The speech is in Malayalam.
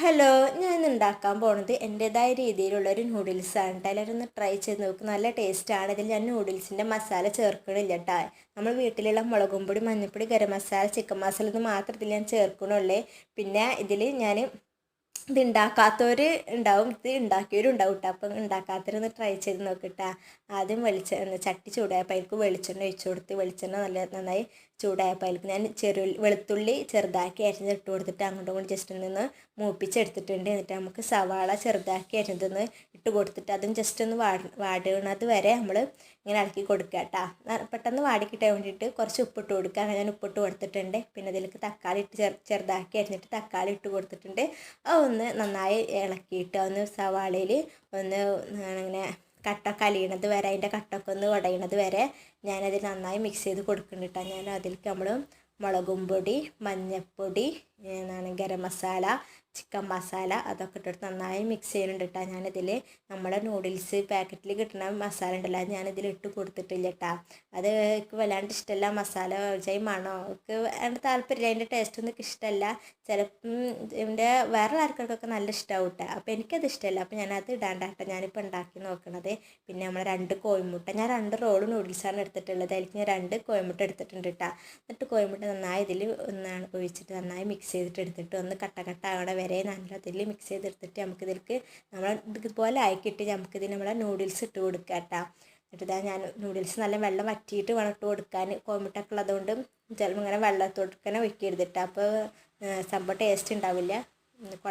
ഹലോ, ഞാൻ ഇന്ന് ഉണ്ടാക്കാൻ പോണത് എൻ്റെതായ രീതിയിലുള്ളൊരു നൂഡിൽസാണ് കേട്ടോ. എല്ലാവരും ഒന്ന് ട്രൈ ചെയ്ത് നോക്കും, നല്ല ടേസ്റ്റാണ്. ഇതിൽ ഞാൻ നൂഡിൽസിൻ്റെ മസാല ചേർക്കണില്ല കേട്ടോ. നമ്മൾ വീട്ടിലുള്ള മുളകും പൊടി, മഞ്ഞൾപ്പൊടി, ഗരം മസാല, ചിക്കൻ മസാല ഇത് മാത്രം ഇതിൽ ഞാൻ ചേർക്കണുള്ളേ. പിന്നെ ഇതിൽ ഞാൻ ഇത് ഉണ്ടാക്കാത്തവർ ഉണ്ടാവും, ഇത് ഉണ്ടാക്കിയവരും ഉണ്ടാവും കേട്ടോ. അപ്പം ഉണ്ടാക്കാത്തവരൊന്ന് ട്രൈ ചെയ്ത് നോക്കിട്ടാ. ആദ്യം ചട്ടി ചൂടായപ്പോൾ അതിലേക്ക് വെളിച്ചെണ്ണ ഒഴിച്ചു കൊടുത്ത്, വെളിച്ചെണ്ണ നന്നായി ചൂടായപ്പോൾ അതിലേക്ക് ഞാൻ വെളുത്തുള്ളി ചെറുതാക്കി അരിഞ്ഞിട്ട് കൊടുത്തിട്ട് അങ്ങോട്ടും ഇങ്ങോട്ടും ജസ്റ്റ് ഒന്ന് മൂപ്പിച്ചെടുത്തിട്ടുണ്ട്. എന്നിട്ട് നമുക്ക് സവാള ചെറുതാക്കി അരിഞ്ഞതൊന്ന് ഇട്ട് കൊടുത്തിട്ട് അതും ജസ്റ്റ് ഒന്ന് വാടുന്നത് വരെ നമ്മൾ ഇങ്ങനെ ഇളക്കി കൊടുക്കുക കേട്ടോ. പെട്ടെന്ന് വാടി കിട്ടാൻ വേണ്ടിയിട്ട് കുറച്ച് ഉപ്പിട്ട് കൊടുക്കുക. അങ്ങനെ ഞാൻ ഉപ്പിട്ട് കൊടുത്തിട്ടുണ്ട്. പിന്നെ ഇതിലേക്ക് തക്കാളി ഇട്ട് ചെറുതാക്കി അരിഞ്ഞിട്ട് തക്കാളി ഇട്ട് കൊടുത്തിട്ടുണ്ട്. ഒന്ന് നന്നായി ഇളക്കിയിട്ട് ഒന്ന് സവാളയിൽ ഒന്ന് ഇങ്ങനെ കട്ട കലിയണത് വരെ, അതിൻ്റെ കട്ടൊക്കെ ഒന്ന് ഉടയണത് വരെ ഞാനതിൽ നന്നായി മിക്സ് ചെയ്ത് കൊടുക്കുന്നുണ്ട് കേട്ടോ. ഞാൻ അതിലേക്ക് നമ്മൾ മുളകും പൊടി, മഞ്ഞൾപ്പൊടി, ഗരം മസാല, ചിക്കൻ മസാല അതൊക്കെ ഇട്ടിട്ട് നന്നായി മിക്സ് ചെയ്യുന്നുണ്ട് കേട്ടോ. ഞാനിതിൽ നമ്മുടെ നൂഡിൽസ് പാക്കറ്റിൽ കിട്ടുന്ന മസാല ഉണ്ടല്ലോ, അത് ഞാനിതിൽ ഇട്ട് കൊടുത്തിട്ടില്ല കേട്ടോ. അത് എനിക്ക് വല്ലാണ്ട് ഇഷ്ടമല്ല, മസാല മണോ എനിക്ക് അതിൻ്റെ താല്പര്യമില്ല, അതിൻ്റെ ടേസ്റ്റൊന്നും എനിക്ക് ഇഷ്ടമല്ല. ചിലപ്പം ഇതിൻ്റെ വേറെ ആൾക്കാർക്കൊക്കെ നല്ല ഇഷ്ടമാവും കേട്ടോ. അപ്പോൾ എനിക്കത് ഇഷ്ടമല്ല, അപ്പോൾ ഞാനത് ഇടാണ്ട് കേട്ടോ ഞാനിപ്പോൾ ഉണ്ടാക്കി നോക്കണത്. പിന്നെ നമ്മൾ 2 കോഴിമുട്ട, ഞാൻ 2 റോള് നൂഡിൽസാണ് എടുത്തിട്ടുള്ളത്. അതിലേക്ക് ഞാൻ 2 കോഴിമുട്ട എടുത്തിട്ടുണ്ട് കേട്ടോ. എന്നിട്ട് കോഴിമുട്ട നന്നായി ഇതിൽ ഒന്നാണ് ഒഴിച്ചിട്ട് നന്നായി മിക്സ് ചെയ്തിട്ട് എടുത്തിട്ട് ഒന്ന് കട്ട ആവണ വരെ നല്ലതിൽ മിക്സ് ചെയ്തെടുത്തിട്ട് നമുക്കിതിലേക്ക് നമ്മൾ ഇതുപോലെ ആക്കിയിട്ട് നമുക്കിതിൽ നമ്മളെ നൂഡിൽസ് ഇട്ട് കൊടുക്കുക കേട്ടോ. എന്നിട്ട് ഇതാ ഞാൻ നൂഡിൽസ് നല്ല വെള്ളം വറ്റിയിട്ട് വേണം ഇട്ട് കൊടുക്കാൻ. കോഴിമുട്ടൊക്കെ ഉള്ളതുകൊണ്ട് ചിലപ്പോൾ ഇങ്ങനെ വെള്ളത്തോട്ട് തന്നെ ഒഴിക്കരുതിട്ട്, അപ്പോൾ സംഭവം ടേസ്റ്റ് ഉണ്ടാവില്ല.